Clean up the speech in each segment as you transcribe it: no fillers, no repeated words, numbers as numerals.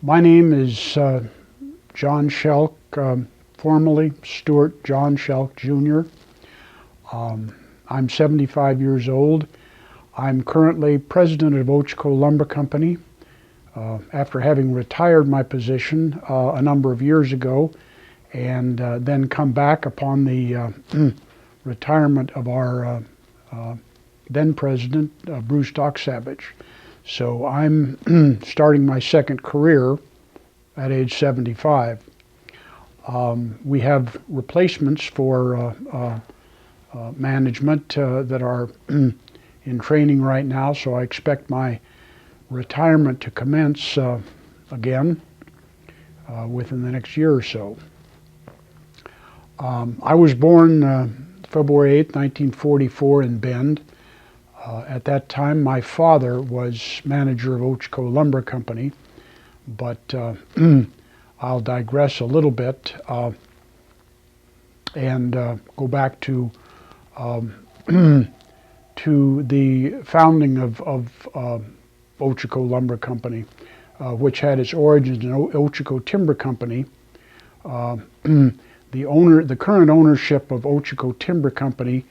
My name is John Shelk, formerly Stuart John Shelk Jr. I'm 75 years old. I'm currently president of Ochoco Lumber Company after having retired my position a number of years ago, and then come back upon the retirement of our then president, Bruce Savage. So I'm starting my second career at age 75. We have replacements for management that are in training right now, so I expect my retirement to commence again within the next year or so. I was born February 8, 1944 in Bend. At that time, my father was manager of Ochoco Lumber Company, but I'll digress a little bit and go back to to the founding of Ochoco Lumber Company, which had its origins in Ochoco Timber Company. The current ownership of Ochoco Timber Company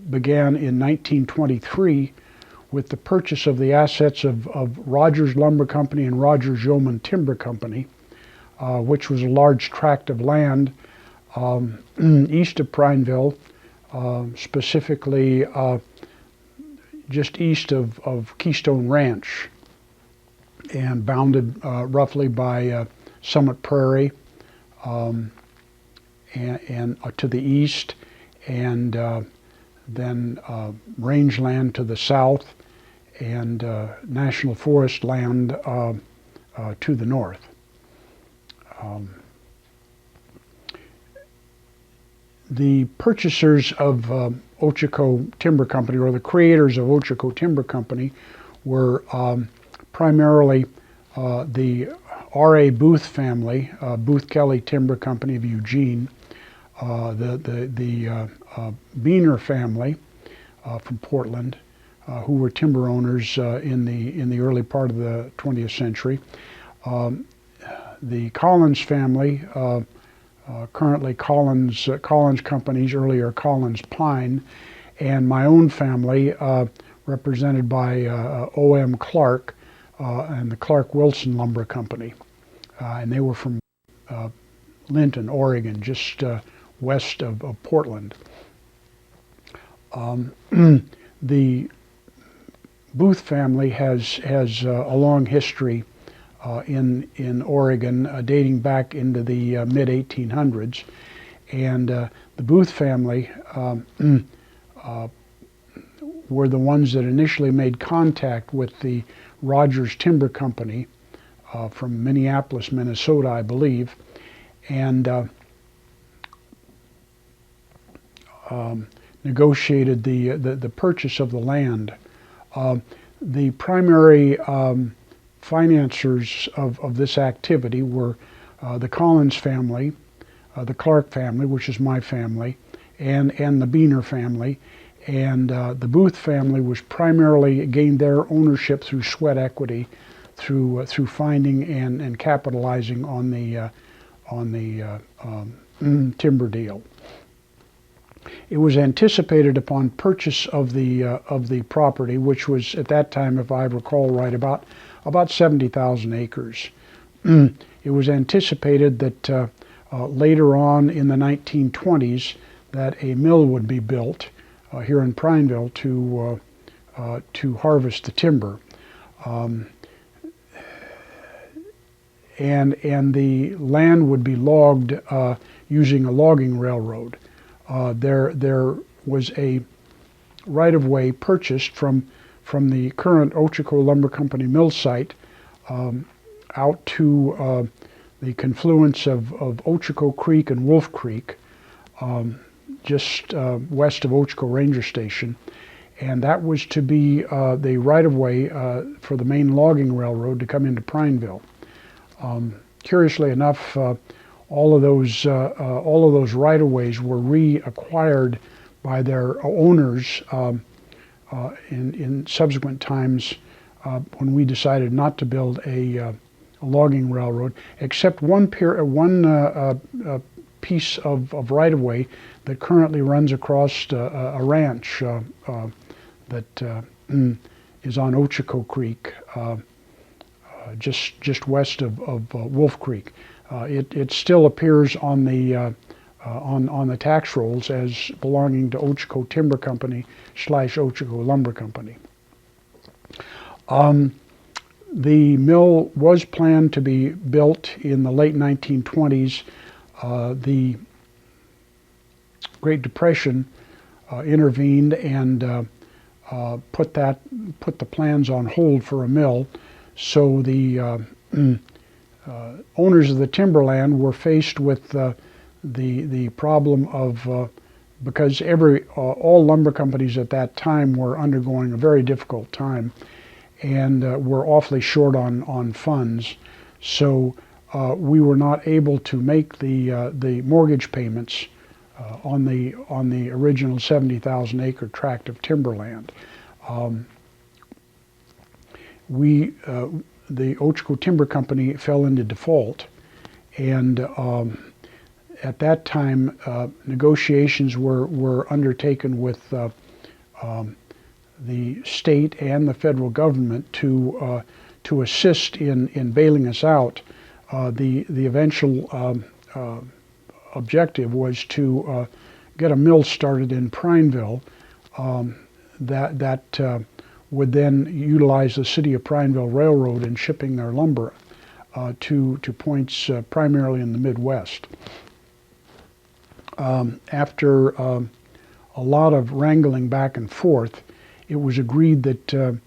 began in 1923 with the purchase of the assets of Rogers Lumber Company and Rogers Yeoman Timber Company, which was a large tract of land east of Prineville, specifically just east of Keystone Ranch, and bounded roughly by Summit Prairie and to the east, and then rangeland to the south, and national forest land to the north. The purchasers of Ochoco Timber Company, or the creators of Ochoco Timber Company, were primarily the R.A. Booth family, Booth Kelly Timber Company of Eugene, the Beaner family from Portland, who were timber owners in the early part of the 20th century. The Collins family, currently Collins Companies, earlier Collins Pine, and my own family, represented by O.M. Clark and the Clark Wilson Lumber Company. And they were from Linton, Oregon, just west of Portland. The Booth family has a long history in Oregon, dating back into the mid-1800s, and the Booth family were the ones that initially made contact with the Rogers Timber Company from Minneapolis, Minnesota, I believe, and negotiated the purchase of the land. The primary financiers of this activity were the Collins family, the Clark family, which is my family, and the Beaner family. And the Booth family was primarily gained their ownership through sweat equity, through finding and capitalizing on the timber deal. It was anticipated upon purchase of the property, which was at that time, if I recall right, about 70,000 acres. It was anticipated that later on in the 1920s that a mill would be built here in Prineville to harvest the timber, and the land would be logged using a logging railroad. There was a right-of-way purchased from the current Ochoco Lumber Company mill site out to the confluence of Ochoco Creek and Wolf Creek, just west of Ochoco Ranger Station, and that was to be the right-of-way for the main logging railroad to come into Prineville. Curiously enough, all of those right-of-ways were reacquired by their owners in subsequent times when we decided not to build a logging railroad, except one piece of right-of-way that currently runs across a ranch that is on Ochoco Creek, just west of Wolf Creek. It still appears on the tax rolls as belonging to Ochoco Timber Company / Ochoco Lumber Company. The mill was planned to be built in the late 1920s. The Great Depression intervened and put the plans on hold for a mill. So the owners of the timberland were faced with the problem of because all lumber companies at that time were undergoing a very difficult time and were awfully short on funds. So we were not able to make the mortgage payments on the original 70,000 acre tract of timberland. The Ochoco Timber Company fell into default, and at that time negotiations were undertaken with the state and the federal government to assist in bailing us out. The eventual objective was to get a mill started in Prineville that would then utilize the City of Prineville Railroad in shipping their lumber to points primarily in the Midwest. After a lot of wrangling back and forth, it was agreed that,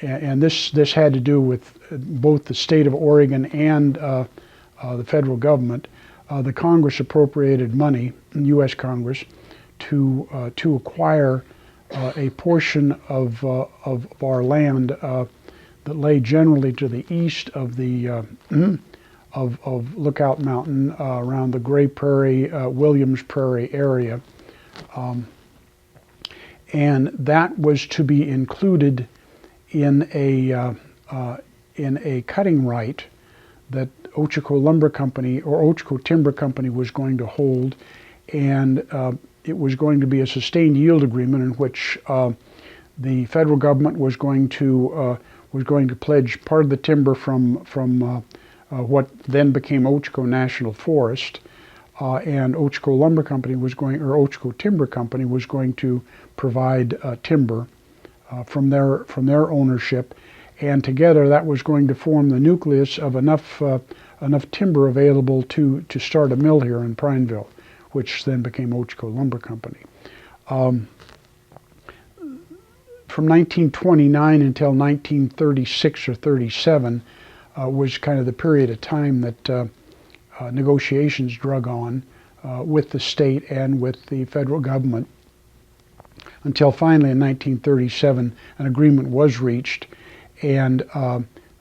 and this had to do with both the state of Oregon and the federal government. The Congress appropriated money, U.S. Congress, to acquire a portion of our land that lay generally to the east of the of Lookout Mountain, around the Gray Prairie, Williams Prairie area, and that was to be included in a cutting right that Ochoco Lumber Company or Ochoco Timber Company was going to hold, and it was going to be a sustained yield agreement in which the federal government was going to pledge part of the timber from what then became Ochoco National Forest, and Ochoco Lumber Company Ochoco Timber Company was going to provide timber from their ownership, and together that was going to form the nucleus of enough timber available to start a mill here in Prineville, which then became Ochoco Lumber Company. From 1929 until 1936 or 37 was kind of the period of time that negotiations drug on with the state and with the federal government, until finally in 1937 an agreement was reached, and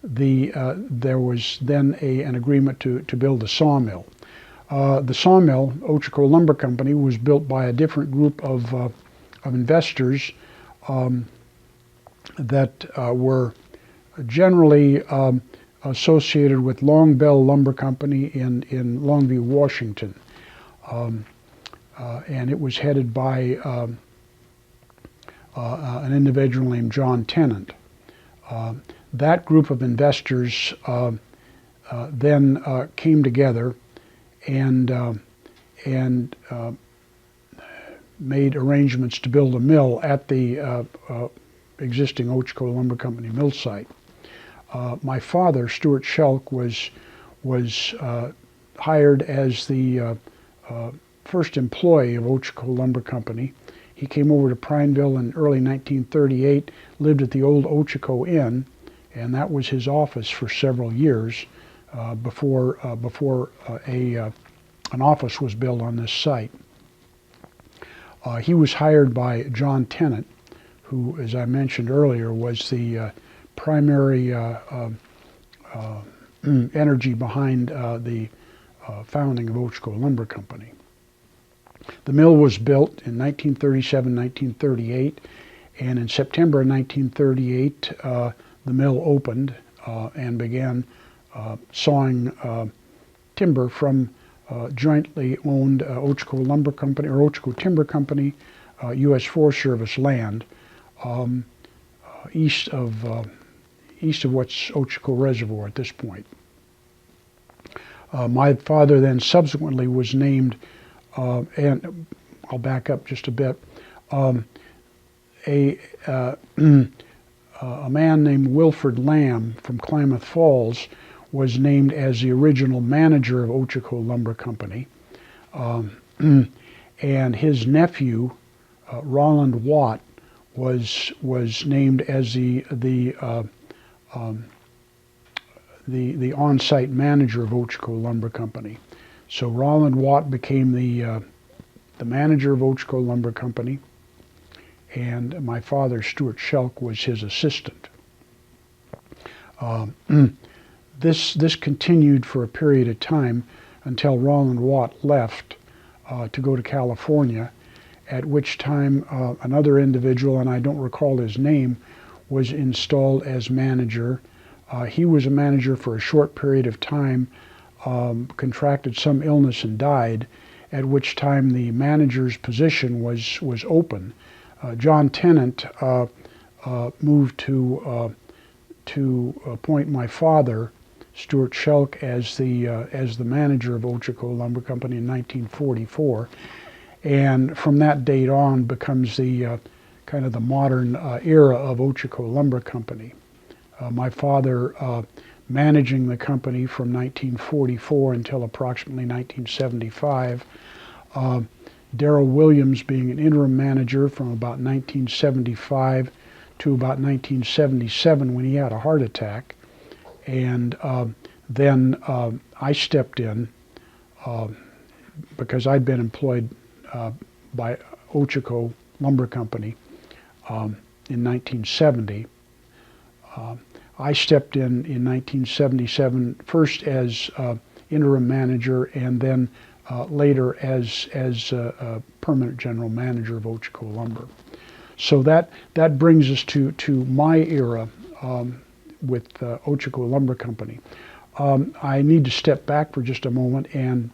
there was then an agreement to build a sawmill. The sawmill, Ochoco Lumber Company, was built by a different group of investors that were generally associated with Long Bell Lumber Company in Longview, Washington. And it was headed by an individual named John Tennant. That group of investors then came together and made arrangements to build a mill at the existing Ochoco Lumber Company mill site. My father, Stuart Shelk, was hired as the first employee of Ochoco Lumber Company. He came over to Prineville in early 1938, lived at the old Ochoco Inn, and that was his office for several years before an office was built on this site. He was hired by John Tennant, who, as I mentioned earlier, was the primary energy behind the founding of Ochoco Lumber Company. The mill was built in 1937, 1938, and in September of 1938, the mill opened. and began sawing timber from jointly owned Ochoco Lumber Company or Ochoco Timber Company, U.S. Forest Service land, east of what's Ochoco Reservoir at this point. My father then subsequently was named, and I'll back up just a bit, a man named Wilford Lamb from Klamath Falls was named as the original manager of Ochoco Lumber Company. And his nephew, Roland Watt, was named as the on-site manager of Ochoco Lumber Company. So Roland Watt became the manager of Ochoco Lumber Company, and my father, Stuart Shelk, was his assistant. This continued for a period of time until Roland Watt left to go to California, at which time another individual, and I don't recall his name, was installed as manager. He was a manager for a short period of time, contracted some illness and died, at which time the manager's position was open. John Tennant moved to appoint my father, Stuart Shelk, as the manager of Ochoco Lumber Company in 1944, and from that date on becomes the kind of the modern era of Ochoco Lumber Company. My father managing the company from 1944 until approximately 1975. Darrell Williams being an interim manager from about 1975 to about 1977 when he had a heart attack. And then I stepped in because I'd been employed by Ochoco Lumber Company in 1970. I stepped in 1977, first as interim manager and then later as permanent general manager of Ochoco Lumber. So that brings us to my era with Ochoco Lumber Company. I need to step back for just a moment and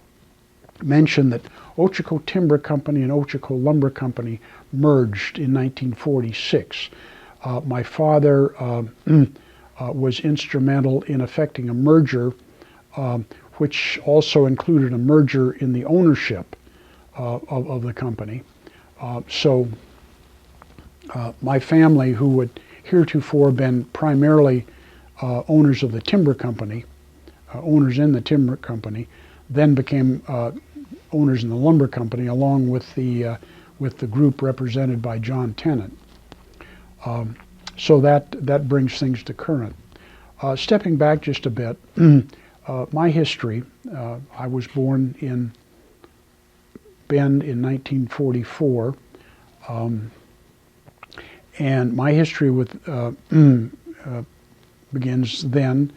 mention that Ochoco Timber Company and Ochoco Lumber Company merged in 1946. My father was instrumental in effecting a merger, which also included a merger in the ownership of the company. So my family, who had heretofore been primarily owners of the timber company, owners in the timber company, then became owners in the lumber company, along with the group represented by John Tennant. So that brings things to current. Stepping back just a bit, my history, I was born in Bend in 1944, and my history with begins then.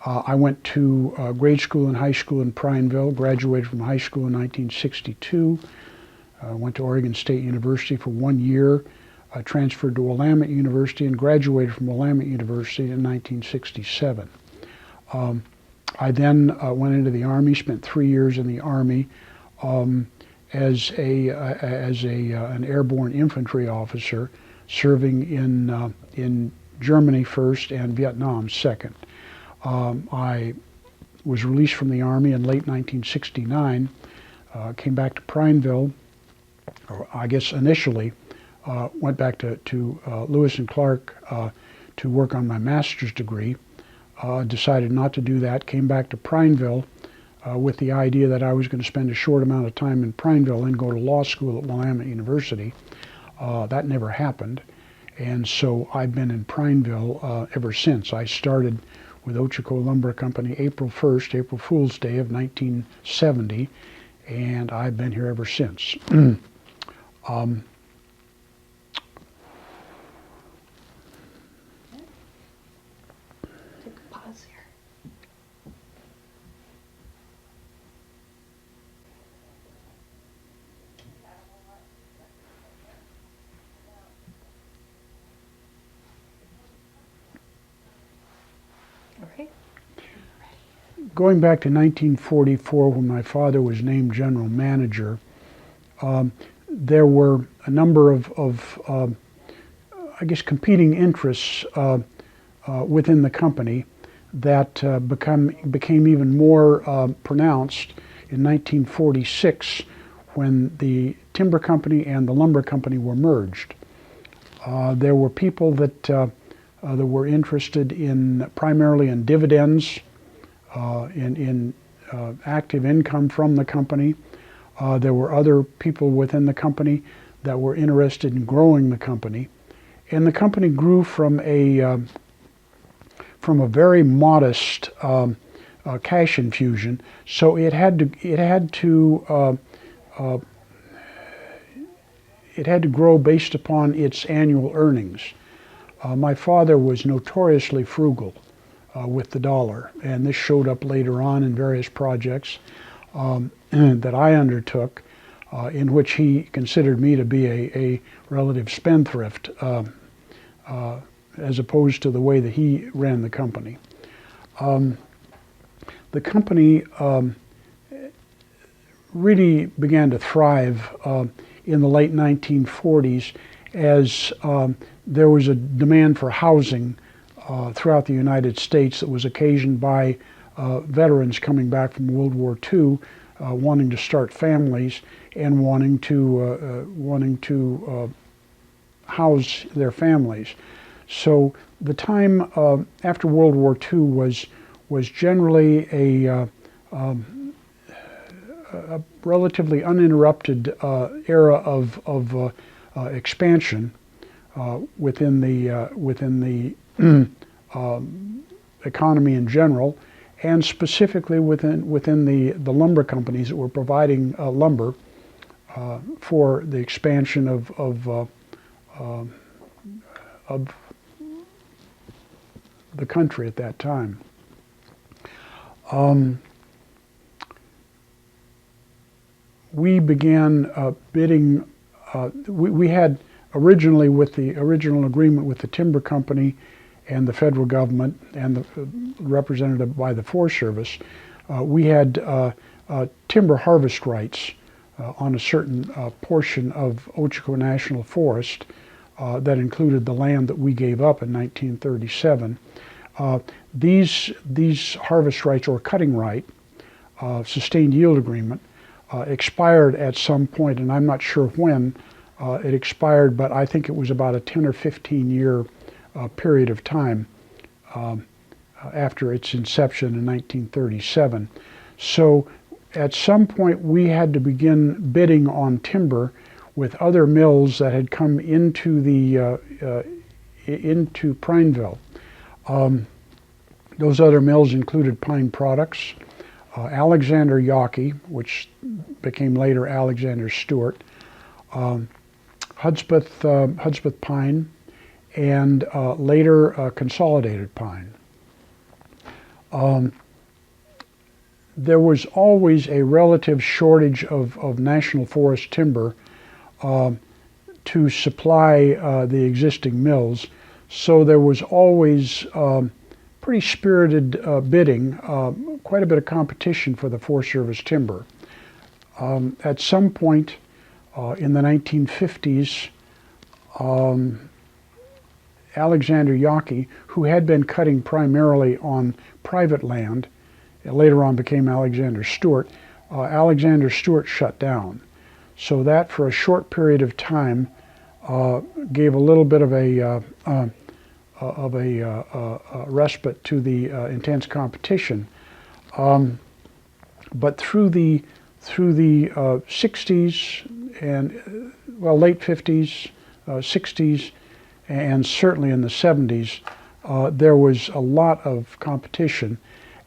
I went to grade school and high school in Prineville, graduated from high school in 1962, went to Oregon State University for 1 year, transferred to Willamette University and graduated from Willamette University in 1967. I then went into the Army, spent 3 years in the Army as an airborne infantry officer, serving in Germany first and Vietnam second. I was released from the Army in late 1969, came back to Prineville, or I guess initially went back to Lewis and Clark to work on my master's degree. Decided not to do that, came back to Prineville with the idea that I was going to spend a short amount of time in Prineville and go to law school at Willamette University. That never happened, and so I've been in Prineville ever since. I started with Ochoco Lumber Company April 1st, April Fool's Day of 1970, and I've been here ever since. Going back to 1944, when my father was named general manager, there were a number of I guess, competing interests within the company that became even more pronounced in 1946 when the timber company and the lumber company were merged. There were people that were interested in primarily in dividends, in active income from the company. There were other people within the company that were interested in growing the company, and the company grew from a very modest cash infusion. So it had to grow based upon its annual earnings. My father was notoriously frugal with the dollar, and this showed up later on in various projects that I undertook, in which he considered me to be a relative spendthrift, as opposed to the way that he ran the company. The company really began to thrive in the late 1940s as there was a demand for housing throughout the United States that was occasioned by veterans coming back from World War II, wanting to start families and wanting to house their families. So the time after World War II was generally a relatively uninterrupted era of expansion within the economy in general, and specifically within the lumber companies that were providing lumber for the expansion of the country at that time. We began bidding. We had originally, with the original agreement with the timber company and the federal government and the represented by the Forest Service, we had timber harvest rights on a certain portion of Ochoco National Forest that included the land that we gave up in 1937. These harvest rights, or cutting right, sustained yield agreement, expired at some point, and I'm not sure when it expired, but I think it was about a 10 or 15 year period of time after its inception in 1937. So at some point we had to begin bidding on timber with other mills that had come into Prineville. Those other mills included Pine Products, Alexander Yawkey, which became later Alexander Stewart, Hudspeth Pine, and later Consolidated Pine. There was always a relative shortage of national forest timber to supply the existing mills, so there was always pretty spirited bidding, quite a bit of competition for the Forest Service timber. At some point in the 1950s, Alexander Yawkey, who had been cutting primarily on private land, later on became Alexander Stewart, Alexander Stewart shut down. So that, for a short period of time, gave a little bit of a respite to the intense competition. But through the 60s and late 50s, 60s, and certainly in the 70s, there was a lot of competition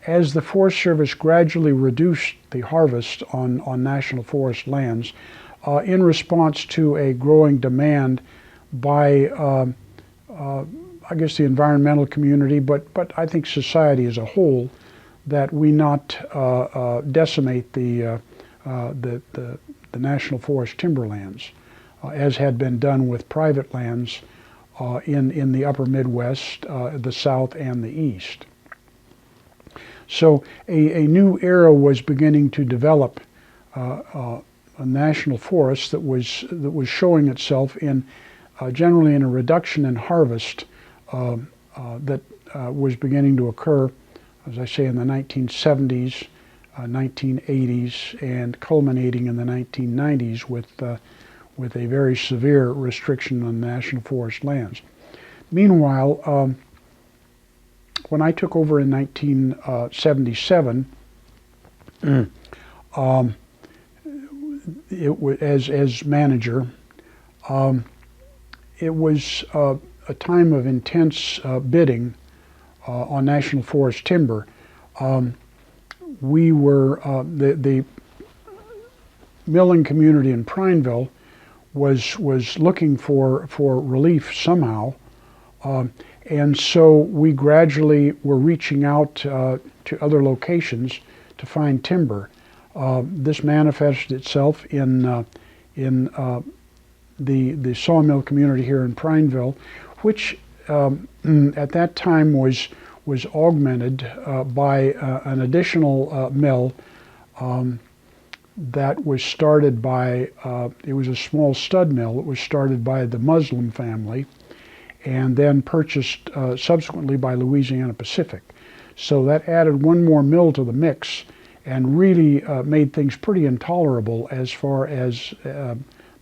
as the Forest Service gradually reduced the harvest on national forest lands in response to a growing demand by I guess the environmental community, but I think society as a whole, that we not decimate the national forest timberlands, as had been done with private lands in the upper Midwest, the South, and the East. So a new era was beginning to develop, a national forest that was showing itself in generally in a reduction in harvest that was beginning to occur, as I say, in the 1970s, 1980s, and culminating in the 1990s with a very severe restriction on national forest lands. Meanwhile, when I took over in 1977, as manager, it was a time of intense bidding on national forest timber. We were the milling community in Prineville was looking for relief somehow, and so we gradually were reaching out to other locations to find timber. This manifested itself in the sawmill community here in Prineville, which at that time was augmented by an additional mill that was started by, it was a small stud mill. It was started by the Muslim family and then purchased subsequently by Louisiana Pacific. So that added one more mill to the mix and really made things pretty intolerable as far as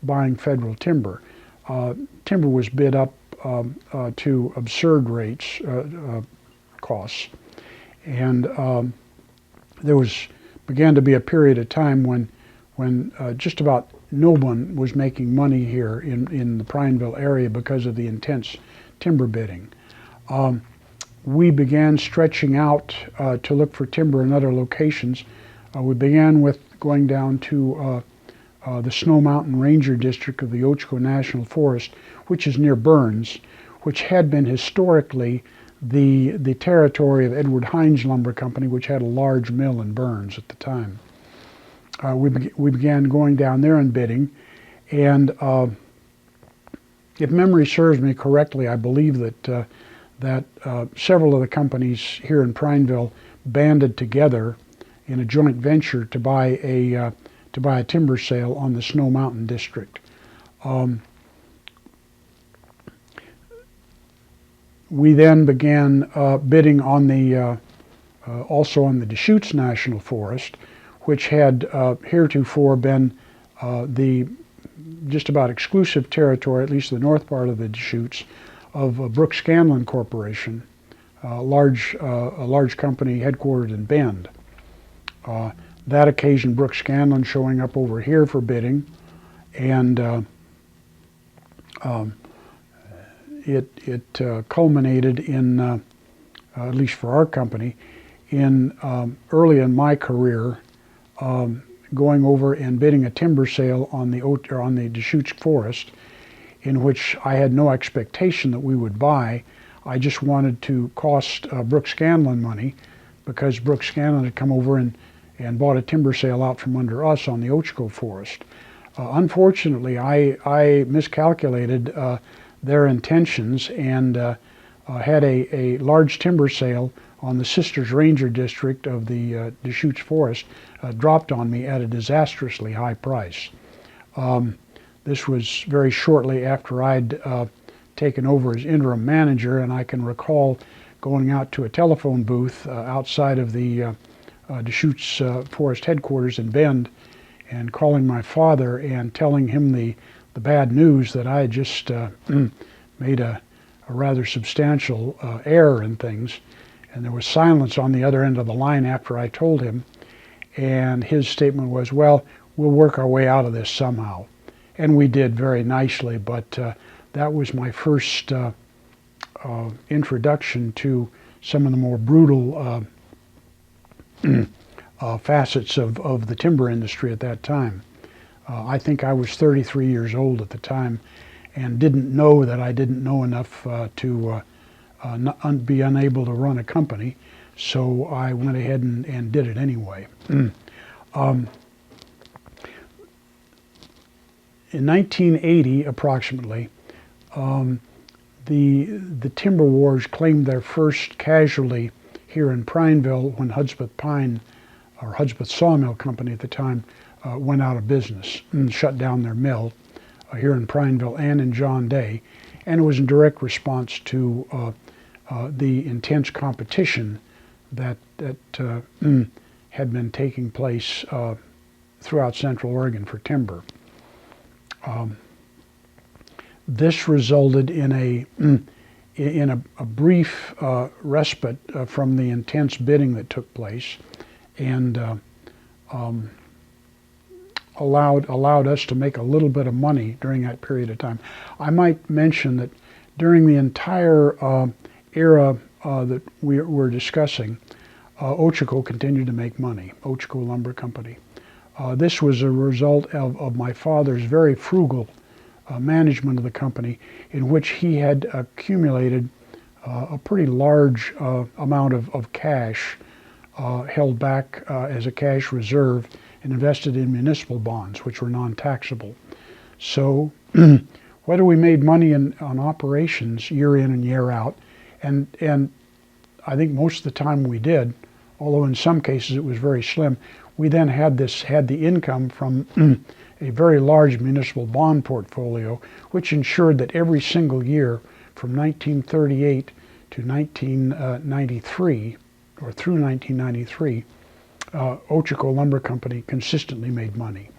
buying federal timber. Timber was bid up to absurd rates, costs, and there began to be a period of time when just about no one was making money here in the Prineville area because of the intense timber bidding. We began stretching out to look for timber in other locations. We began with going down to the Snow Mountain Ranger District of the Ochoco National Forest, which is near Burns, which had been historically the territory of Edward Hines Lumber Company, which had a large mill in Burns at the time. We began going down there and bidding, and if memory serves me correctly, I believe that several of the companies here in Prineville banded together in a joint venture to buy a timber sale on the Snow Mountain District. We then began bidding on also on the Deschutes National Forest, which had heretofore been the just about exclusive territory, at least the north part of the Deschutes, of Brooks Scanlon Corporation, a large company headquartered in Bend. That occasioned Brooks Scanlon showing up over here for bidding, and it culminated in, at least for our company, in early in my career, going over and bidding a timber sale on the Deschutes Forest, in which I had no expectation that we would buy. I just wanted to cost Brooks Scanlon money, because Brooks Scanlon had come over and bought a timber sale out from under us on the Ochoco Forest. Unfortunately, I miscalculated their intentions and had a large timber sale on the Sisters Ranger District of the Deschutes Forest dropped on me at a disastrously high price. This was very shortly after I'd taken over as interim manager, and I can recall going out to a telephone booth outside of the Deschutes Forest headquarters in Bend and calling my father and telling him the bad news that I had just made a rather substantial error in things. And there was silence on the other end of the line after I told him. And his statement was, well, we'll work our way out of this somehow. And we did very nicely, but that was my first introduction to some of the more brutal facets of the timber industry at that time. I think I was 33 years old at the time and didn't know that I didn't know enough to be unable to run a company, so I went ahead and did it anyway. In 1980, approximately, the timber wars claimed their first casualty here in Prineville when Hudspeth Pine, or Hudspeth Sawmill Company at the time, went out of business and shut down their mill here in Prineville and in John Day. And it was in direct response to the intense competition that had been taking place throughout Central Oregon for timber. This resulted in a brief respite from the intense bidding that took place, and allowed us to make a little bit of money during that period of time. I might mention that during the entire era that we're discussing, Ochoco continued to make money, Ochoco Lumber Company. This was a result of my father's very frugal management of the company, in which he had accumulated a pretty large amount of cash held back as a cash reserve and invested in municipal bonds, which were non-taxable. So whether we made money on operations year in and year out, and I think most of the time we did, although in some cases it was very slim, we then had the income from a very large municipal bond portfolio, which ensured that every single year from 1938 to 1993, or through 1993, Ochoco Lumber Company consistently made money.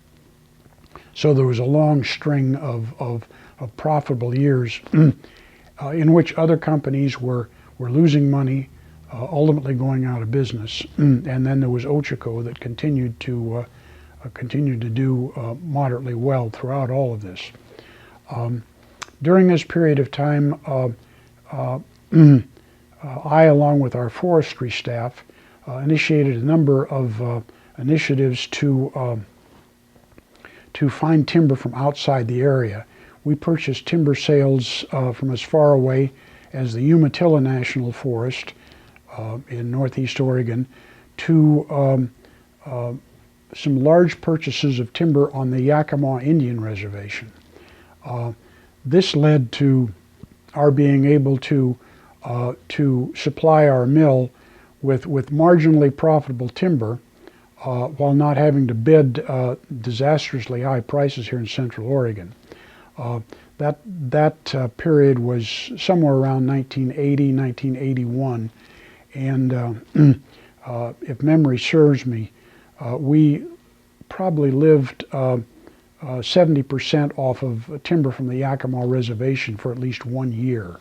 So there was a long string of profitable years in which other companies were losing money, ultimately going out of business. And then there was Ochoco that continued to do moderately well throughout all of this. During this period of time, I, along with our forestry staff, initiated a number of initiatives to find timber from outside the area. We purchased timber sales from as far away as the Umatilla National Forest in northeast Oregon, to some large purchases of timber on the Yakima Indian Reservation. This led to our being able to supply our mill with marginally profitable timber while not having to bid disastrously high prices here in Central Oregon. That period was somewhere around 1980, 1981, and if memory serves me, we probably lived 70% off of timber from the Yakima Reservation for at least 1 year.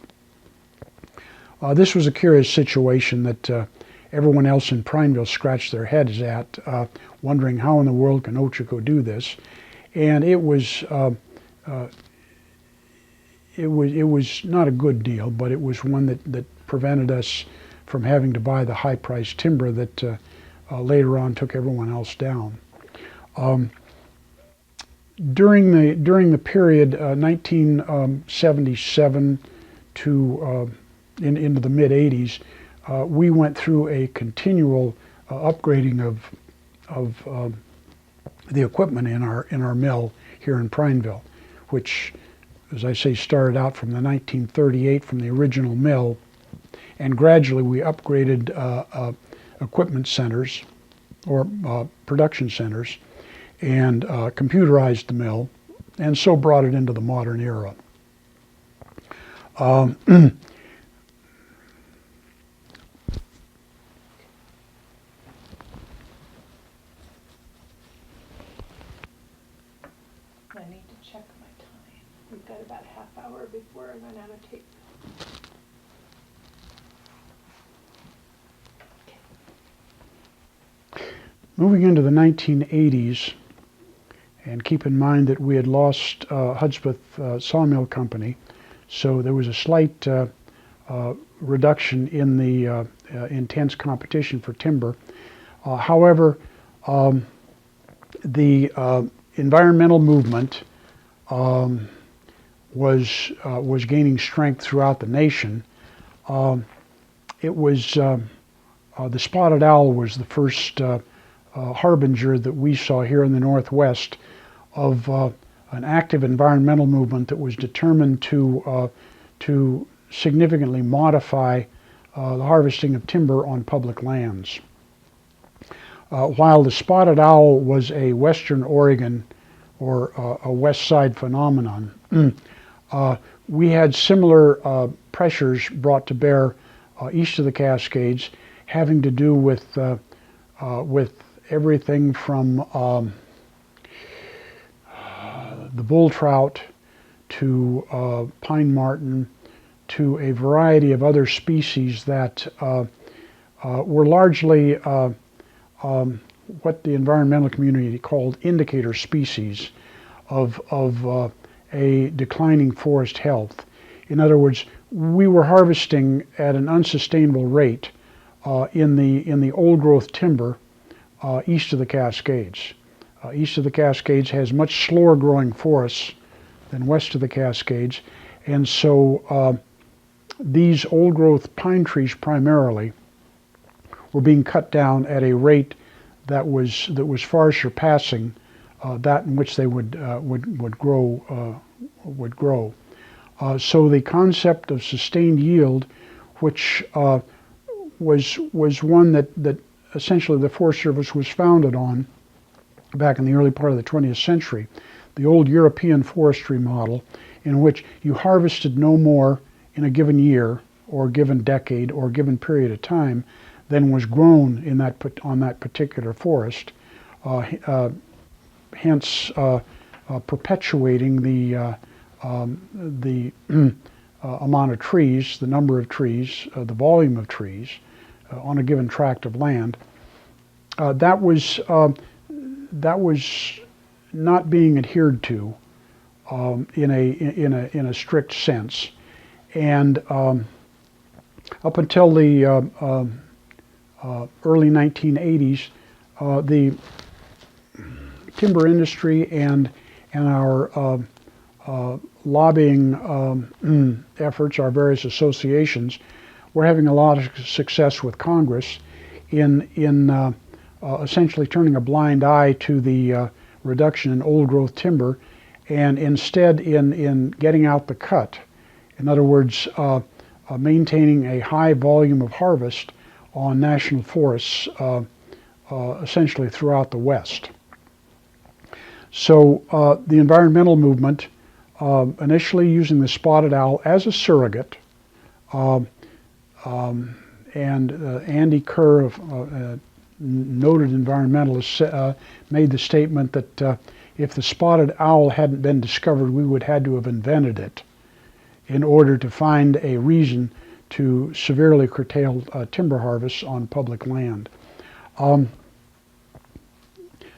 This was a curious situation that everyone else in Prineville scratched their heads at, wondering how in the world can Ochoco do this. And it was not a good deal, but it was one that prevented us from having to buy the high-priced timber that later on took everyone else down. During the period 1977 to into the mid-80s, we went through a continual upgrading of the equipment in our mill here in Prineville, which, as I say, started out from the 1938 from the original mill, and gradually we upgraded equipment centers, or production centers, and computerized the mill, and so brought it into the modern era. I need to check my time. We've got about a half hour before I run out of tape. Moving into the 1980s, and keep in mind that we had lost Hudspeth Sawmill Company, so there was a slight reduction in the intense competition for timber. However, the environmental movement was gaining strength throughout the nation. It was the spotted owl was the first harbinger that we saw here in the Northwest of an active environmental movement that was determined to significantly modify the harvesting of timber on public lands. While the spotted owl was a Western Oregon or a West Side phenomenon, we had similar pressures brought to bear east of the Cascades, having to do with everything from the bull trout to pine marten to a variety of other species that were largely what the environmental community called indicator species of a declining forest health. In other words, we were harvesting at an unsustainable rate in the old growth timber east of the Cascades. East of the Cascades has much slower growing forests than west of the Cascades, and so these old growth pine trees primarily were being cut down at a rate that was far surpassing that in which they would grow. So the concept of sustained yield, which was one that essentially the Forest Service was founded on back in the early part of the 20th century, the old European forestry model, in which you harvested no more in a given year or given decade or given period of time than was grown in on that particular forest, hence perpetuating the amount of trees, the number of trees, the volume of trees on a given tract of land. That was not being adhered to in a strict sense, and up until the early 1980s, the timber industry and our lobbying efforts, our various associations, were having a lot of success with Congress in essentially turning a blind eye to the reduction in old growth timber, and instead in getting out the cut. In other words, maintaining a high volume of harvest on national forests essentially throughout the West. So the environmental movement, initially using the spotted owl as a surrogate, and Andy Kerr, noted environmentalist, made the statement that if the spotted owl hadn't been discovered, we would had to have invented it in order to find a reason to severely curtail timber harvests on public land.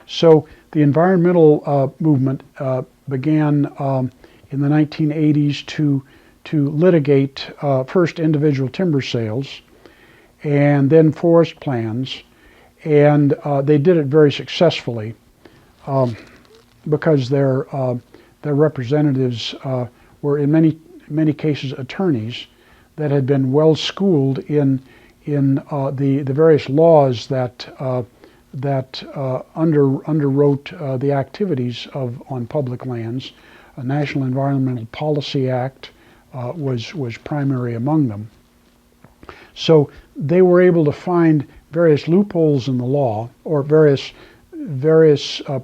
So the environmental movement began in the 1980s to litigate first individual timber sales and then forest plans, and they did it very successfully because their representatives were in many cases attorneys that had been well schooled in the various laws that underwrote the activities on public lands. A National Environmental Policy Act was primary among them. So they were able to find various loopholes in the law, or various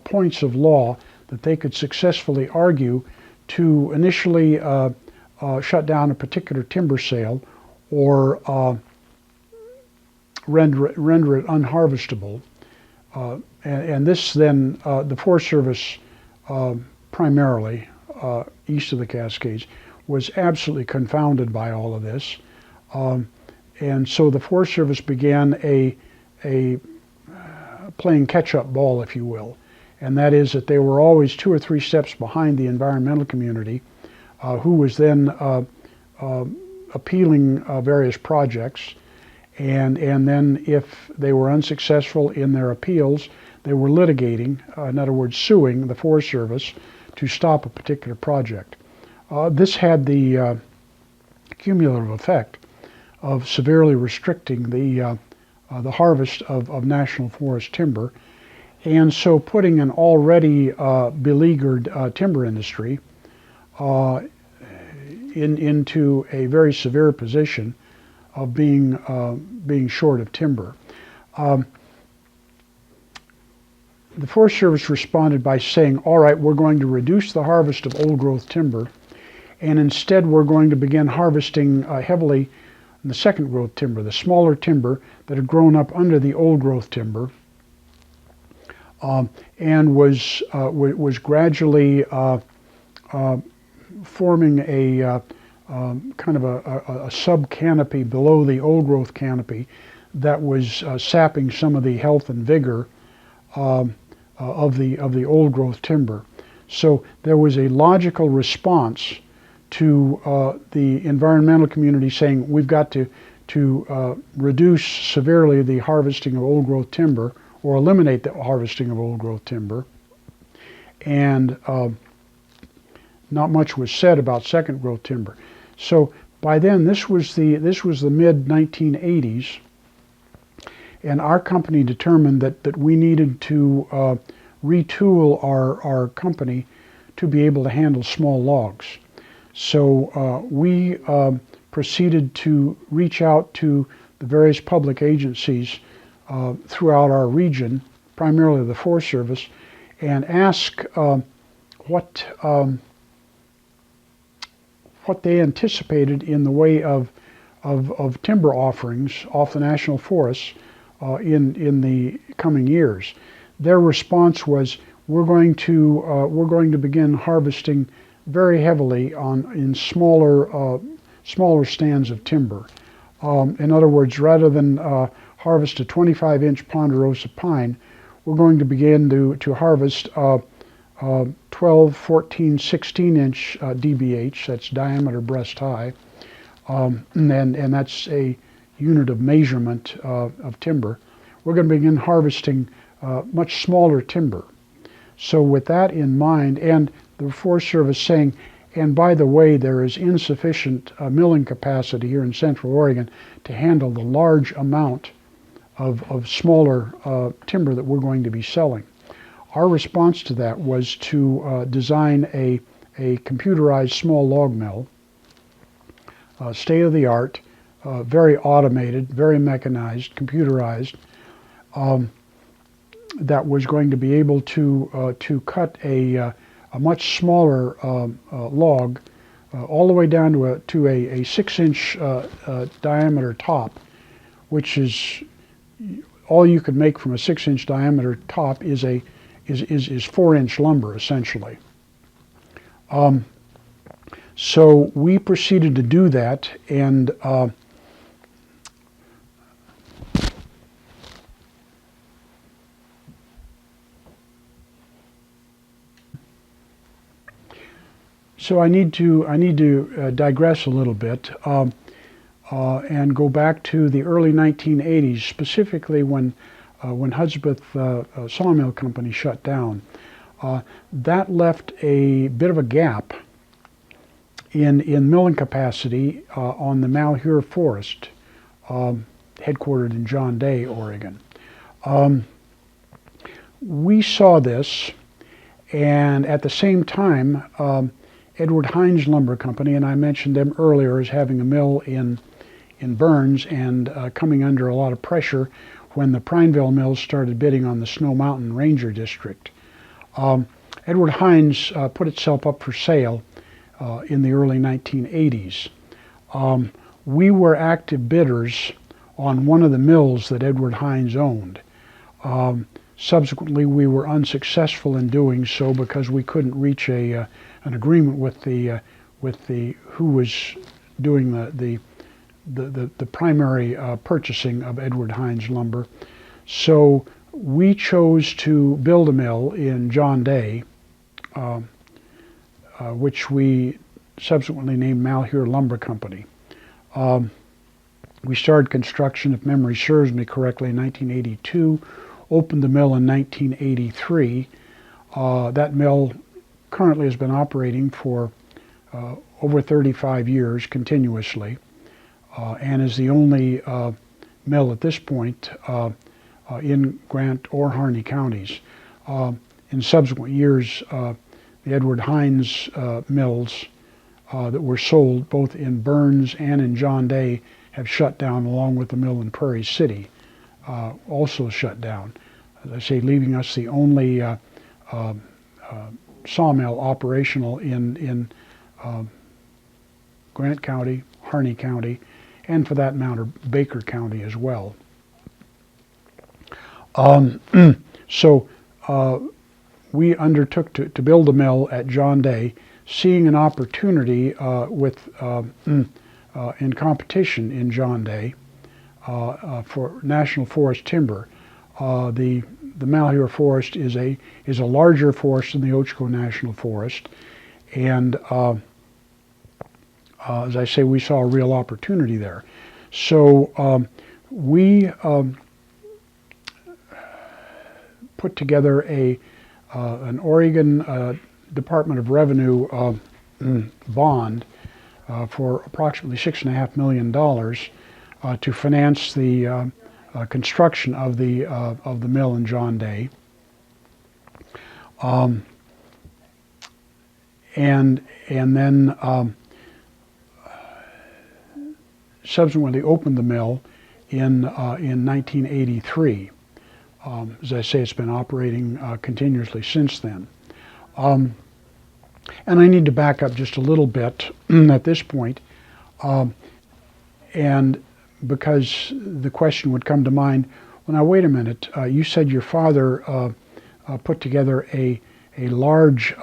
points of law that they could successfully argue to initially shut down a particular timber sale or render it unharvestable. And this then, the Forest Service primarily, east of the Cascades, was absolutely confounded by all of this. And so the Forest Service began a playing catch-up ball, if you will. And that is that they were always 2 or 3 steps behind the environmental community, who was then appealing various projects. And then if they were unsuccessful in their appeals, they were litigating, in other words, suing the Forest Service to stop a particular project. This had the cumulative effect of severely restricting the harvest of national forest timber, and so putting an already beleaguered timber industry into a very severe position being short of timber. The Forest Service responded by saying, all right, we're going to reduce the harvest of old growth timber, and instead we're going to begin harvesting heavily the second growth timber, the smaller timber that had grown up under the old growth timber, and was gradually forming a kind of a sub canopy below the old growth canopy that was sapping some of the health and vigor of the old growth timber. So there was a logical response to the environmental community saying we've got to reduce severely the harvesting of old growth timber, or eliminate the harvesting of old growth timber. And not much was said about second growth timber. So by then, this was the mid 1980s, and our company determined that we needed to retool our company to be able to handle small logs. So we proceeded to reach out to the various public agencies throughout our region, primarily the Forest Service, and ask what they anticipated in the way of timber offerings off the national forests in the coming years. Their response was, we're going to begin harvesting very heavily in smaller stands of timber. In other words, rather than harvest a 25-inch ponderosa pine, we're going to begin to harvest 12, 14, 16-inch DBH, that's diameter breast high, and that's a unit of measurement of timber. We're going to begin harvesting much smaller timber. So with that in mind, and the Forest Service saying, and by the way, there is insufficient milling capacity here in Central Oregon to handle the large amount of smaller timber that we're going to be selling. Our response to that was to design a computerized small log mill, state-of-the-art, very automated, very mechanized, computerized, that was going to be able to cut a much smaller log all the way down to a 6-inch diameter top, which is all you could make from a 6-inch diameter top is 4-inch lumber essentially. So we proceeded to do that, and so I need to digress a little bit and go back to the early 1980s, specifically when Hudspeth Sawmill Company shut down. That left a bit of a gap in milling capacity on the Malheur Forest, headquartered in John Day, Oregon. We saw this, and at the same time, Edward Hines Lumber Company, and I mentioned them earlier as having a mill in Burns and coming under a lot of pressure when the Prineville mills started bidding on the Snow Mountain Ranger District. Edward Hines put itself up for sale in the early 1980s. We were active bidders on one of the mills that Edward Hines owned. Subsequently, we were unsuccessful in doing so because we couldn't reach an agreement with the who was doing the primary purchasing of Edward Hines lumber. So we chose to build a mill in John Day, which we subsequently named Malheur Lumber Company. We started construction, if memory serves me correctly, in 1982, opened the mill in 1983. That mill currently has been operating for over 35 years continuously, and is the only mill at this point in Grant or Harney counties. In subsequent years, the Edward Hines mills that were sold both in Burns and in John Day have shut down, along with the mill in Prairie City, also shut down. As I say, leaving us the only sawmill operational in Grant County, Harney County, and for that matter, Baker County as well. So we undertook to build a mill at John Day, seeing an opportunity in competition in John Day for national forest timber. The Malheur Forest is a larger forest than the Ochoco National Forest, and as I say, we saw a real opportunity there. So we put together an Oregon Department of Revenue bond for approximately $6.5 million to finance the construction of the mill in John Day, and then subsequently opened the mill in 1983. As I say, it's been operating continuously since then. And I need to back up just a little bit at this point, and because the question would come to mind, well, now wait a minute, you said your father put together a large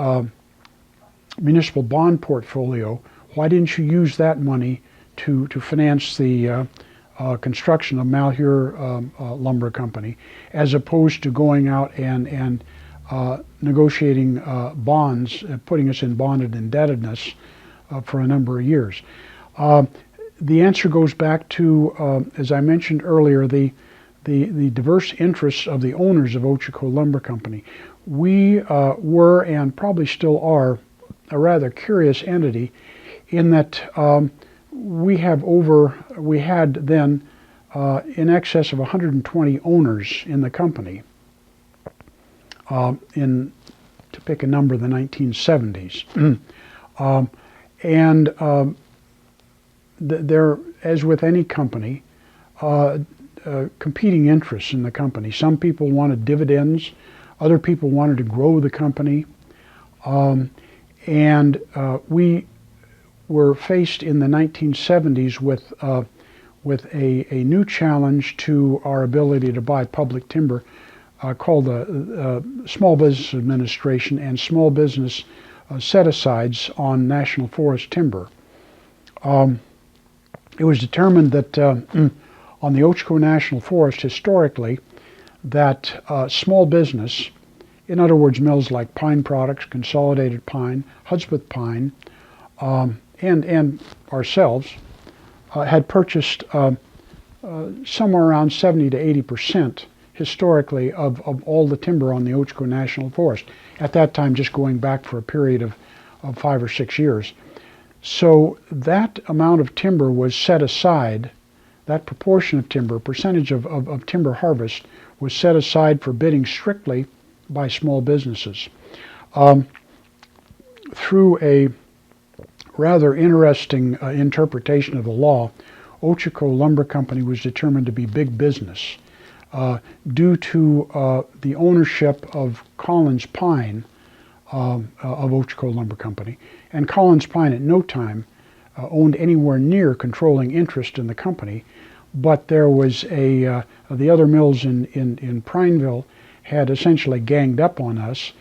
municipal bond portfolio. Why didn't you use that money to finance the construction of Malheur Lumber Company, as opposed to going out and negotiating bonds, putting us in bonded indebtedness for a number of years? The answer goes back to, as I mentioned earlier, the diverse interests of the owners of Ochoco Lumber Company. We were, and probably still are, a rather curious entity in that we had then in excess of 120 owners in the company to pick a number, the 1970s. There, as with any company, competing interests in the company. Some people wanted dividends, other people wanted to grow the company, and we were faced in the 1970s with a new challenge to our ability to buy public timber called the Small Business Administration and Small Business Set-Asides on National Forest Timber. It was determined that on the Ochoco National Forest, historically, that small business, in other words, mills like Pine Products, Consolidated Pine, Hudspeth Pine, and ourselves, had purchased somewhere around 70 to 80% historically of all the timber on the Ochoco National Forest, at that time just going back for a period of 5 or 6 years. So that amount of timber was set aside, that proportion of timber, percentage of timber harvest was set aside for bidding strictly by small businesses. Through a rather interesting interpretation of the law, Ochoco Lumber Company was determined to be big business due to the ownership of Collins Pine of Ochoco Lumber Company. And Collins Pine at no time owned anywhere near controlling interest in the company, but there was the other mills in Prineville had essentially ganged up on us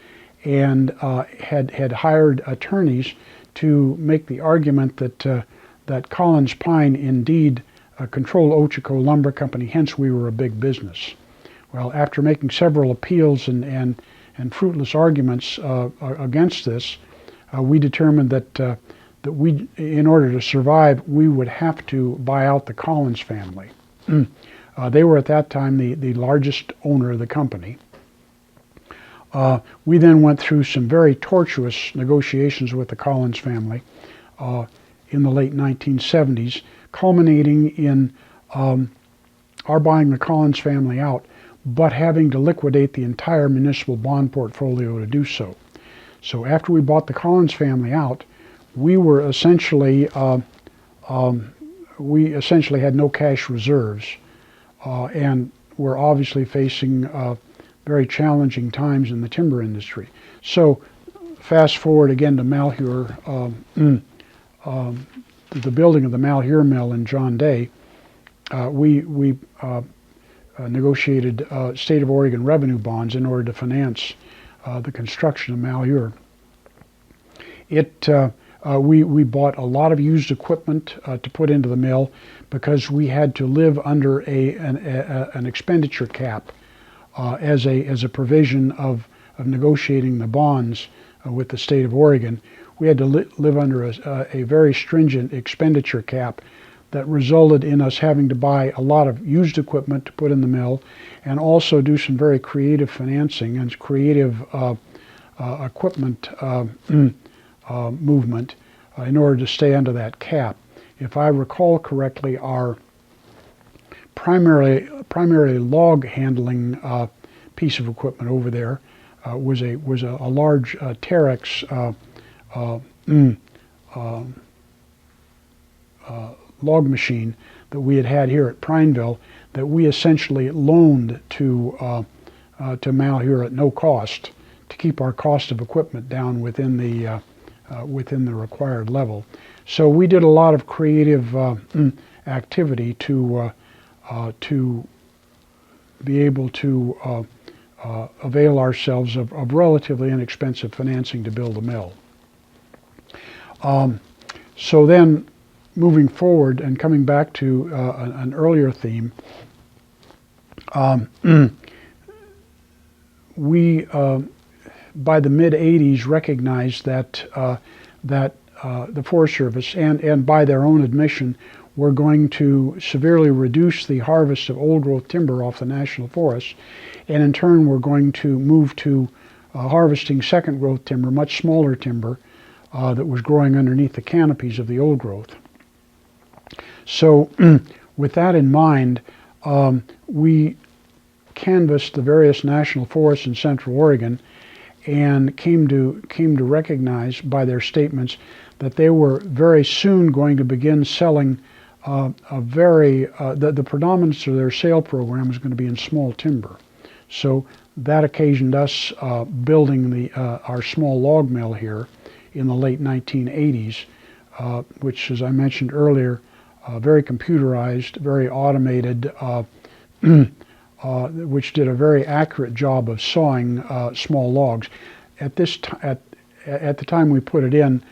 and had hired attorneys to make the argument that Collins Pine indeed controlled Ochoco Lumber Company, hence we were a big business. Well, after making several appeals and fruitless arguments against this, we determined that we, in order to survive, we would have to buy out the Collins family. They were at that time the largest owner of the company. We then went through some very tortuous negotiations with the Collins family in the late 1970s, culminating in our buying the Collins family out, but having to liquidate the entire municipal bond portfolio to do so. So after we bought the Collins family out, we were essentially we essentially had no cash reserves, and we're obviously facing very challenging times in the timber industry. So fast forward again to Malheur, the building of the Malheur mill in John Day. We negotiated state of Oregon revenue bonds in order to finance the construction of Malheur. We bought a lot of used equipment to put into the mill because we had to live under an expenditure cap as a provision of negotiating the bonds with the state of Oregon. We had to live under a very stringent expenditure cap that resulted in us having to buy a lot of used equipment to put in the mill, and also do some very creative financing and creative equipment movement in order to stay under that cap. If I recall correctly, our primarily log handling piece of equipment over there was a large Terex log machine that we had here at Prineville, that we essentially loaned to Malheur at no cost to keep our cost of equipment down within the required level. So we did a lot of creative activity to be able to avail ourselves of relatively inexpensive financing to build a mill. So then, moving forward and coming back to an earlier theme, we by the mid-'80s recognized that the Forest Service, and by their own admission, were going to severely reduce the harvest of old-growth timber off the national forests, and in turn were going to move to harvesting second-growth timber, much smaller timber that was growing underneath the canopies of the old growth. So with that in mind, we canvassed the various national forests in Central Oregon and came to recognize by their statements that they were very soon going to begin selling the predominance of their sale program was going to be in small timber. So that occasioned us building our small log mill here in the late 1980s, which, as I mentioned earlier, very computerized, very automated, which did a very accurate job of sawing small logs. At the time we put it in,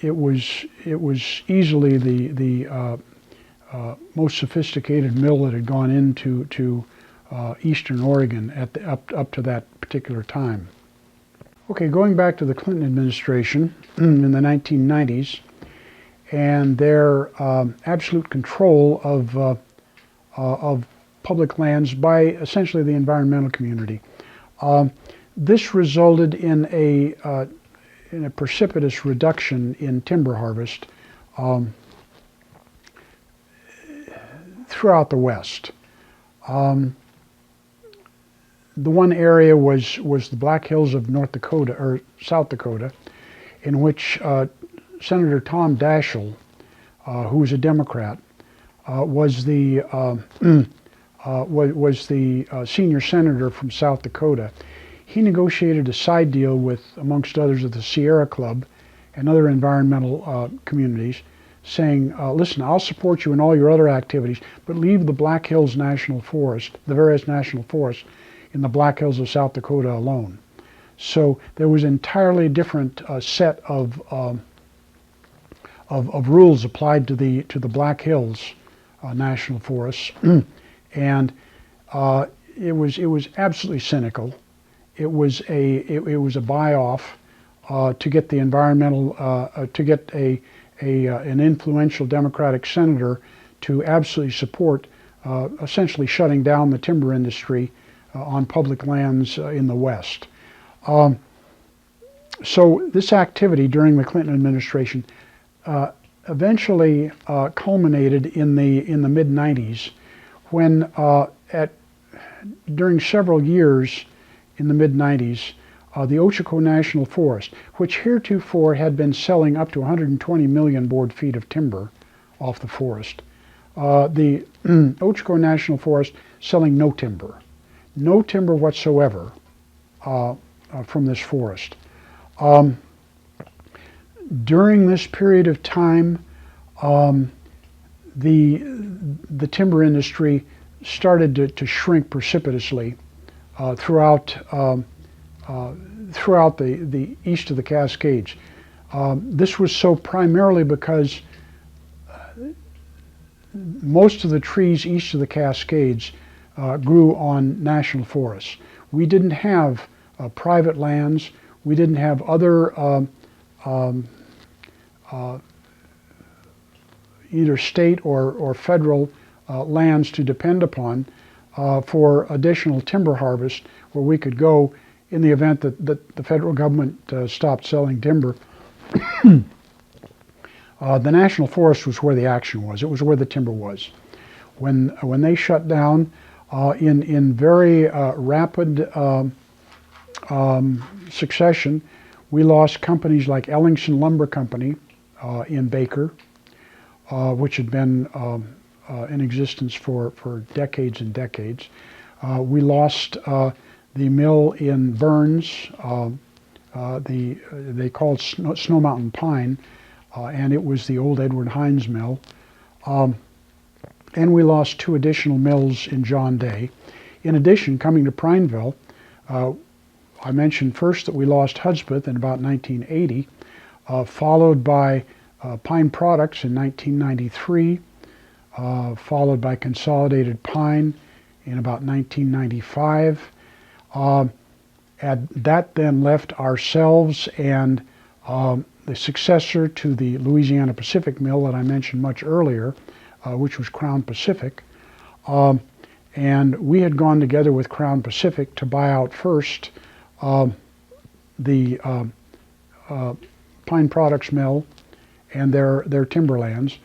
it was easily the most sophisticated mill that had gone into Eastern Oregon up to that particular time. Okay, going back to the Clinton administration in the 1990s and their absolute control of public lands by essentially the environmental community. This resulted in a precipitous reduction in timber harvest throughout the West. The one area was the Black Hills of North Dakota, or South Dakota, in which Senator Tom Daschle, who was a Democrat, was the senior senator from South Dakota. He negotiated a side deal with, amongst others, of the Sierra Club and other environmental communities, saying, listen, I'll support you in all your other activities, but leave the Black Hills National Forest, the various national forests, in the Black Hills of South Dakota alone. So there was an entirely different set of rules applied to the Black Hills National Forests, and it was absolutely cynical. It was a buy-off to get the environmental to get an influential Democratic senator to absolutely support essentially shutting down the timber industry on public lands in the West. So this activity during the Clinton administration eventually culminated in the mid-'90s, when during several years in the mid-'90s, the Ochoco National Forest, which heretofore had been selling up to 120 million board feet of timber off the forest. The Ochoco National Forest selling no timber whatsoever from this forest. During this period of time, the timber industry started to shrink precipitously throughout the east of the Cascades. This was so primarily because most of the trees east of the Cascades grew on national forests. We didn't have private lands. We didn't have other either state or federal lands to depend upon for additional timber harvest, where we could go in the event that the federal government stopped selling timber. The national forest was where the action was. It was where the timber was. When they shut down in very rapid succession, we lost companies like Ellingson Lumber Company in Baker, which had been in existence for decades and decades. We lost the mill in Burns, they called Snow Mountain Pine, and it was the old Edward Hines mill. And we lost 2 additional mills in John Day. In addition, coming to Prineville, I mentioned first that we lost Hudspeth in about 1980, followed by Pine Products in 1993, followed by Consolidated Pine in about 1995. And that then left ourselves and the successor to the Louisiana Pacific Mill that I mentioned much earlier, which was Crown Pacific. And we had gone together with Crown Pacific to buy out first the Pine Products Mill and their timberlands,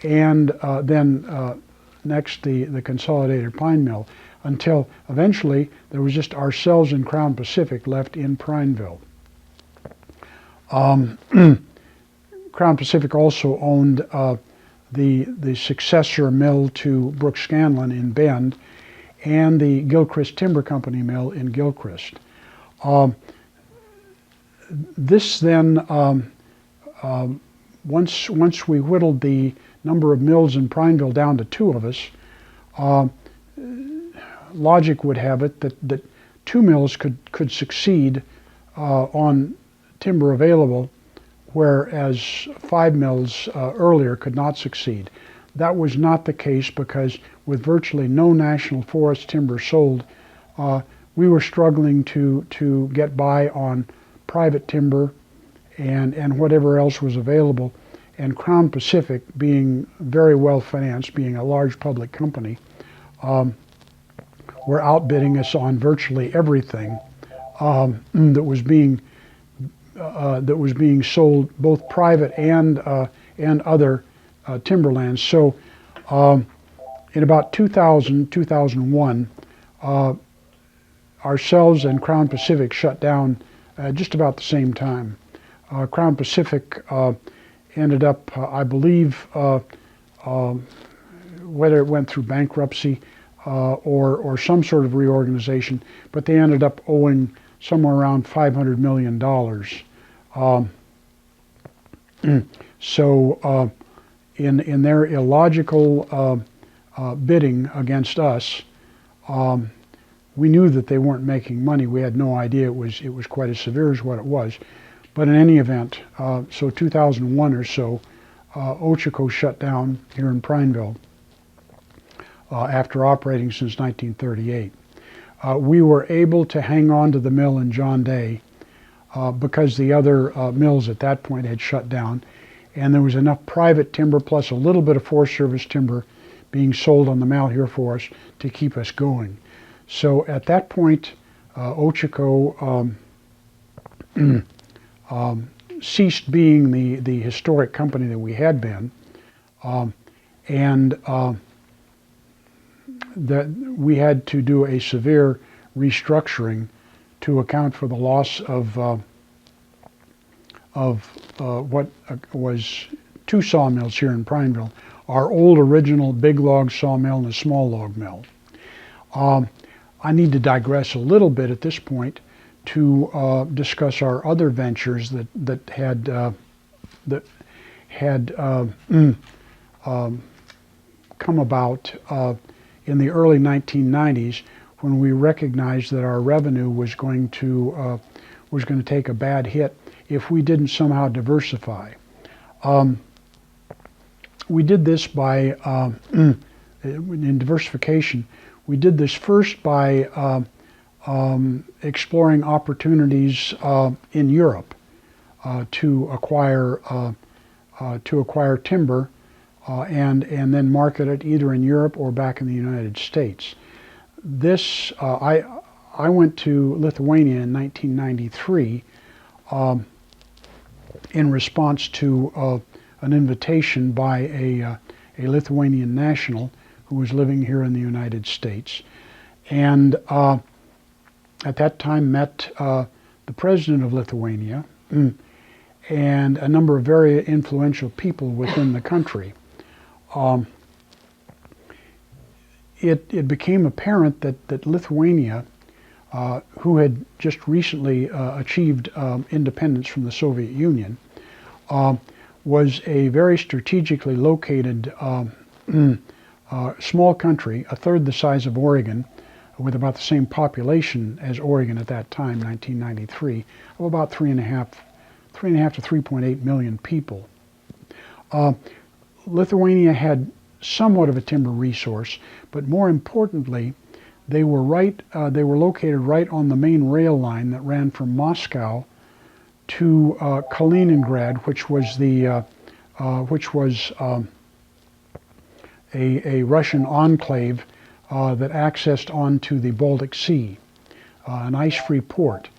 and then next the Consolidated Pine Mill, until eventually there was just ourselves and Crown Pacific left in Prineville. Crown Pacific also owned the successor mill to Brooks Scanlon in Bend, and the Gilchrist Timber Company mill in Gilchrist. This then, once we whittled the number of mills in Prineville down to 2 of us, logic would have it that 2 mills could succeed on timber available, whereas 5 mills earlier could not succeed. That was not the case, because with virtually no national forest timber sold, we were struggling to get by on private timber and whatever else was available. And Crown Pacific, being very well financed, being a large public company, were outbidding us on virtually everything that was being sold, both private and other timberlands. So in about 2001, ourselves and Crown Pacific shut down just about the same time. Crown Pacific ended up, I believe, whether it went through bankruptcy or some sort of reorganization, but they ended up owing somewhere around $500 million. So in their illogical bidding against us, we knew that they weren't making money. We had no idea it was quite as severe as what it was. But in any event, so 2001 or so, Ochoco shut down here in Prineville after operating since 1938. We were able to hang on to the mill in John Day because the other mills at that point had shut down, and there was enough private timber plus a little bit of Forest Service timber being sold on the Malheur Forest to keep us going. So at that point, Ochoco ceased being the historic company that we had been, and that we had to do a severe restructuring to account for the loss of what was two sawmills here in Prineville. Our old original big log sawmill and a small log mill. I need to digress a little bit at this point to discuss our other ventures that had come about in the early 1990s, when we recognized that our revenue was going to take a bad hit if we didn't somehow diversify. We did this by in diversification. We did this first by exploring opportunities in Europe to acquire timber and then market it either in Europe or back in the United States. This I went to Lithuania in 1993 in response to an invitation by a Lithuanian national who was living here in the United States, and at that time met the president of Lithuania and a number of very influential people within the country. It became apparent that Lithuania, who had just recently achieved independence from the Soviet Union, was a very strategically located small country, a third the size of Oregon, with about the same population as Oregon at that time, 1993, of about 3.5 to 3.8 million people. Lithuania had somewhat of a timber resource, but more importantly, they were located right on the main rail line that ran from Moscow to Kaliningrad, which was a Russian enclave that accessed onto the Baltic Sea, an ice-free port.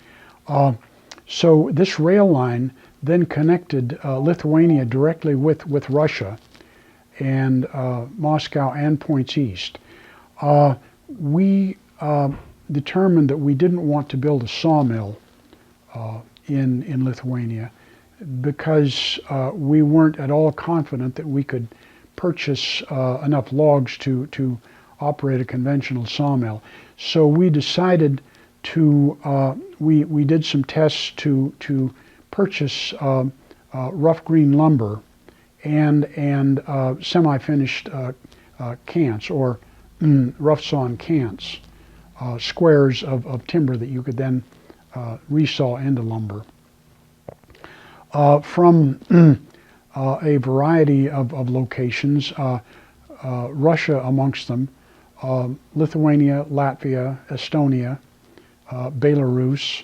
So this rail line then connected Lithuania directly with Russia and Moscow and points east. We determined that we didn't want to build a sawmill in Lithuania because we weren't at all confident that we could purchase enough logs to operate a conventional sawmill. So we decided to, we did some tests to purchase rough green lumber and semi-finished cants, or rough sawn cants, squares of timber that you could then resaw into lumber. From a variety of locations, Russia amongst them, Lithuania, Latvia, Estonia, Belarus,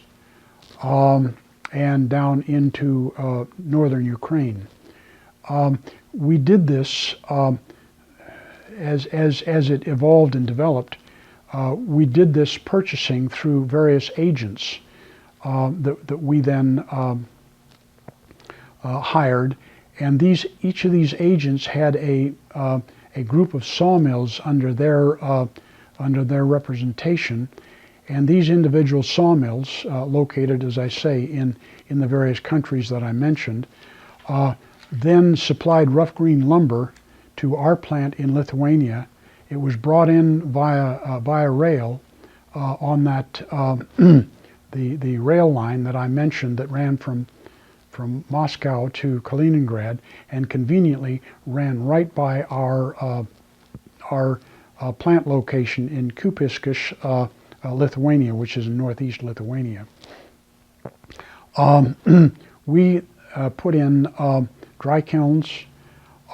and down into northern Ukraine. We did this as it evolved and developed. We did this purchasing through various agents that we then hired, and each of these agents had a group of sawmills under their representation, and these individual sawmills, located, as I say, in the various countries that I mentioned, then supplied rough green lumber to our plant in Lithuania. It was brought in via rail on that the rail line that I mentioned that ran from Moscow to Kaliningrad, and conveniently ran right by our plant location in Kupiškis, Lithuania, which is in northeast Lithuania. We put in dry kilns,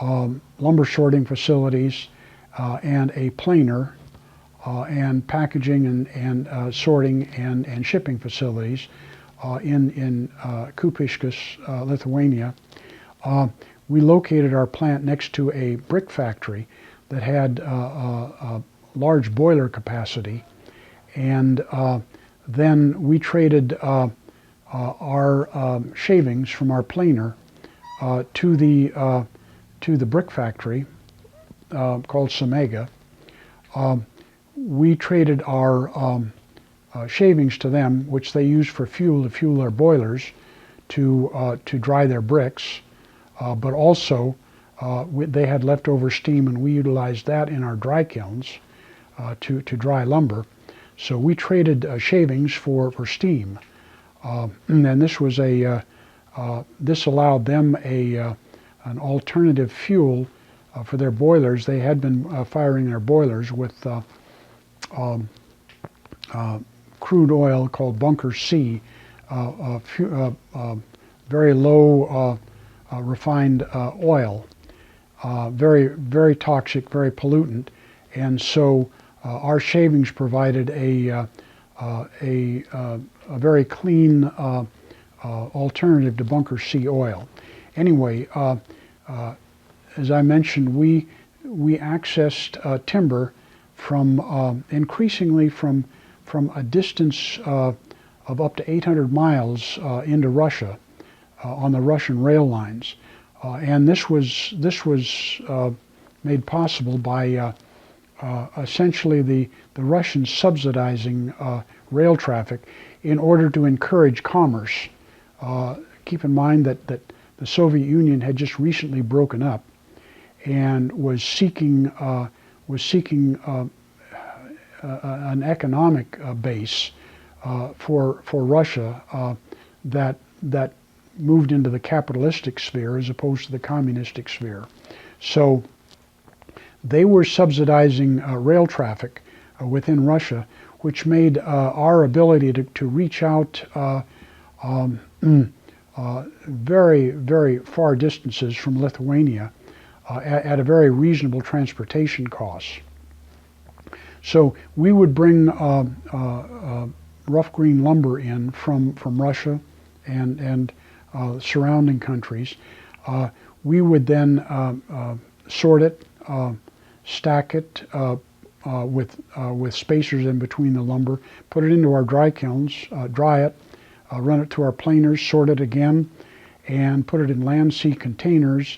lumber sorting facilities, and a planer, and packaging and sorting and shipping facilities in Kupiškis, Lithuania. We located our plant next to a brick factory that had a large boiler capacity, and then we traded our shavings from our planer to the brick factory called Samega. We traded our shavings to them, which they used for fuel to fuel their boilers to dry their bricks. but also they had leftover steam, and we utilized that in our dry kilns to dry lumber. So we traded shavings for steam, and this was this allowed them an alternative fuel for their boilers. They had been firing their boilers with crude oil called bunker C, very low refined oil, very, very toxic, very pollutant, and so our shavings provided a very clean alternative to bunker C oil. Anyway, as I mentioned, we accessed timber from increasingly from a distance of up to 800 miles into Russia on the Russian rail lines, and this was made possible by essentially the Russians subsidizing rail traffic in order to encourage commerce. Keep in mind that the Soviet Union had just recently broken up and was seeking an economic base for Russia that moved into the capitalistic sphere as opposed to the communistic sphere. So they were subsidizing rail traffic within Russia, which made our ability to reach out very, very far distances from Lithuania at a very reasonable transportation cost. So we would bring rough green lumber in from Russia and surrounding countries. We would then sort it, stack it with spacers in between the lumber, put it into our dry kilns, dry it, run it to our planers, sort it again, and put it in land sea containers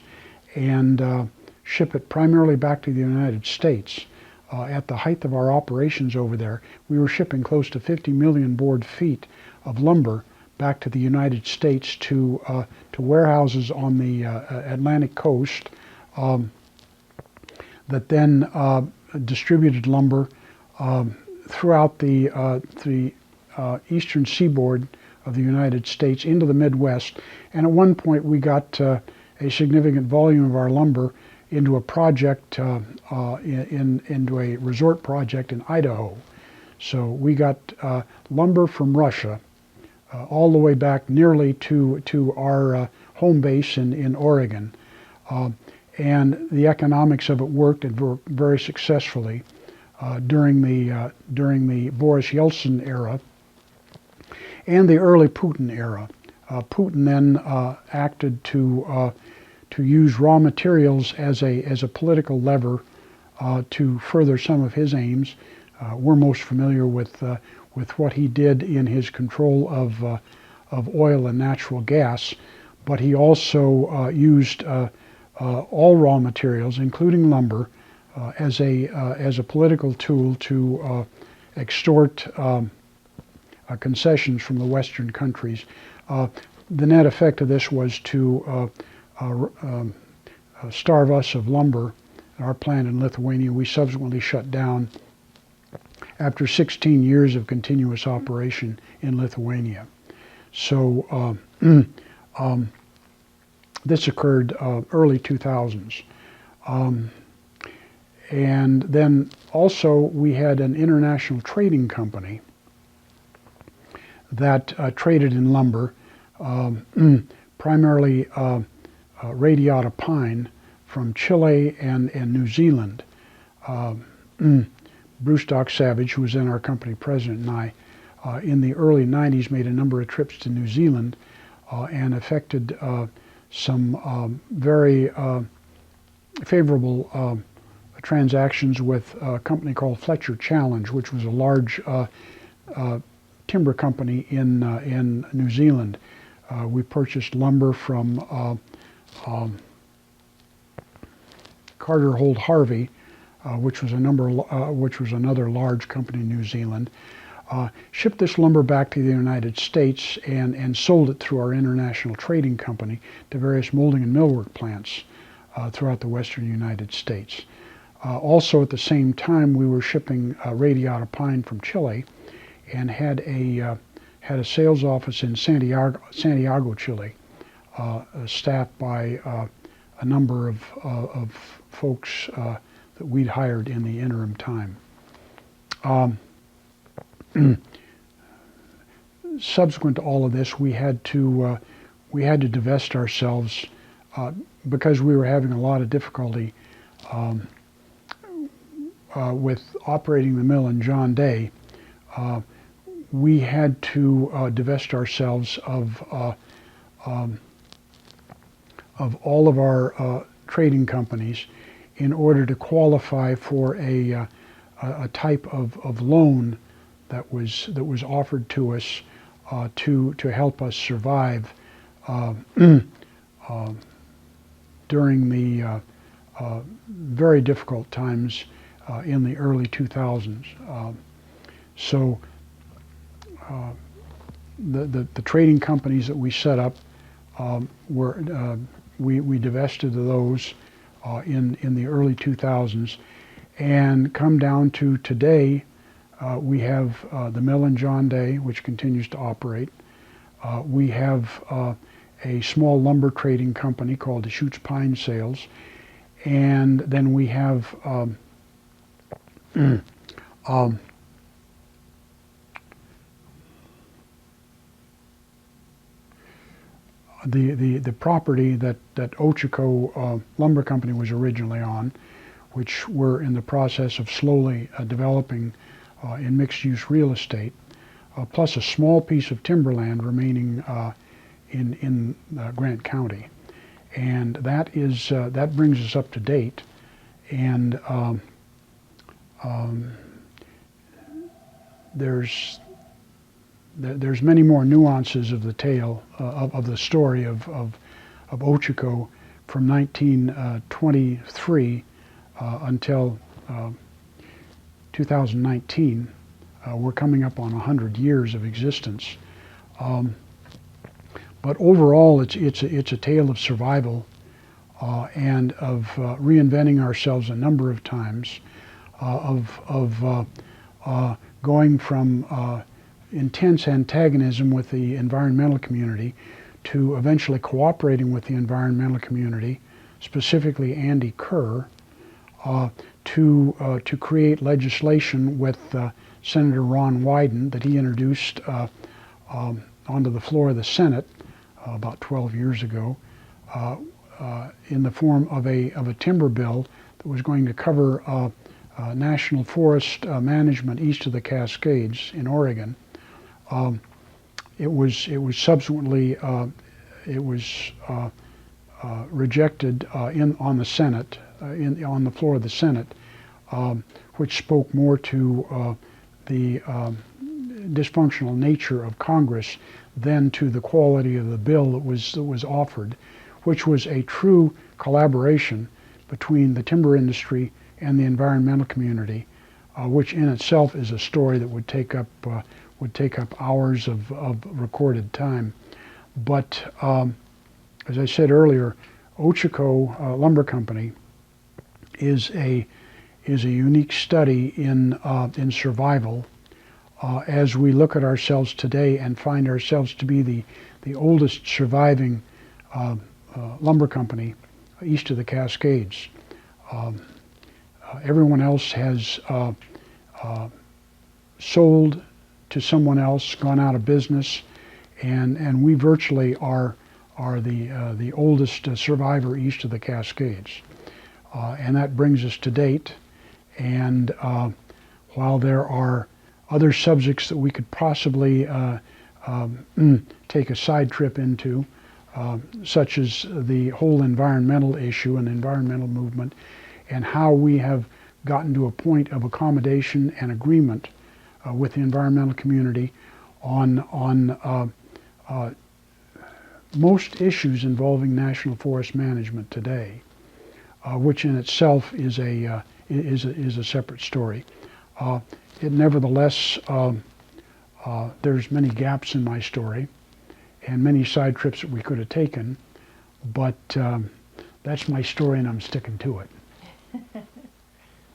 and ship it primarily back to the United States. At the height of our operations over there, we were shipping close to 50 million board feet of lumber back to the United States to warehouses on the Atlantic coast that then distributed lumber throughout the eastern seaboard of the United States into the Midwest. And at one point we got a significant volume of our lumber into a project, into a resort project in Idaho. So we got lumber from Russia all the way back nearly to our home base in Oregon. And the economics of it worked very successfully during the Boris Yeltsin era and the early Putin era. Putin then acted to use raw materials as a political lever to further some of his aims. We're most familiar with what he did in his control of oil and natural gas, but he also used all raw materials, including lumber, as a political tool to extort concessions from the Western countries. The net effect of this was to starve us of lumber. Our plant in Lithuania, we subsequently shut down after 16 years of continuous operation in Lithuania. So this occurred early 2000s. And then also we had an international trading company that traded in lumber, primarily radiata pine from Chile and New Zealand. Bruce Doc Savage, who was then our company president, and I, in the early 90s made a number of trips to New Zealand and effected some very favorable transactions with a company called Fletcher Challenge, which was a large timber company in New Zealand. We purchased lumber from Carter Holt Harvey, which was another large company in New Zealand. shipped this lumber back to the United States and sold it through our international trading company to various molding and millwork plants throughout the western United States. Also at the same time, we were shipping radiata pine from Chile and had a sales office in Santiago, Chile, staffed by a number of folks that we'd hired in the interim time. Subsequent to all of this, we had to divest ourselves because we were having a lot of difficulty with operating the mill in John Day. We had to divest ourselves of all of our trading companies in order to qualify for a type of loan that was offered to us to help us survive during the very difficult times in the early 2000s. So the trading companies that we set up we divested of those in the early 2000s, and come down to today, we have the mill in John Day, which continues to operate. We have a small lumber trading company called Deschutes Pine Sales, and then we have the property that Ochoco Lumber Company was originally on, which we're in the process of slowly developing in mixed-use real estate, plus a small piece of timberland remaining in Grant County, and that brings us up to date. And there's many more nuances of the tale of the story of Ochoco from 1923 until 2019. We're coming up on 100 years of existence. But overall, it's a tale of survival and of reinventing ourselves a number of times, of going from intense antagonism with the environmental community to eventually cooperating with the environmental community, specifically Andy Kerr, to create legislation with Senator Ron Wyden that he introduced onto the floor of the Senate about 12 years ago in the form of a timber bill that was going to cover national forest management east of the Cascades in Oregon. It was subsequently rejected on the Senate on the floor of the Senate, which spoke more to the dysfunctional nature of Congress than to the quality of the bill that was offered, which was a true collaboration between the timber industry and the environmental community, which in itself is a story that would take up hours of recorded time. But as I said earlier, Ochoco Lumber Company is a unique study in survival as we look at ourselves today and find ourselves to be the oldest surviving lumber company east of the Cascades. Everyone else has sold to someone else, gone out of business, and we virtually are the oldest survivor east of the Cascades. And that brings us to date. And while there are other subjects that we could possibly take a side trip into, such as the whole environmental issue and environmental movement, and how we have gotten to a point of accommodation and agreement with the environmental community on most issues involving national forest management today, which in itself is a separate story. It nevertheless There's many gaps in my story and many side trips that we could have taken, but that's my story and I'm sticking to it.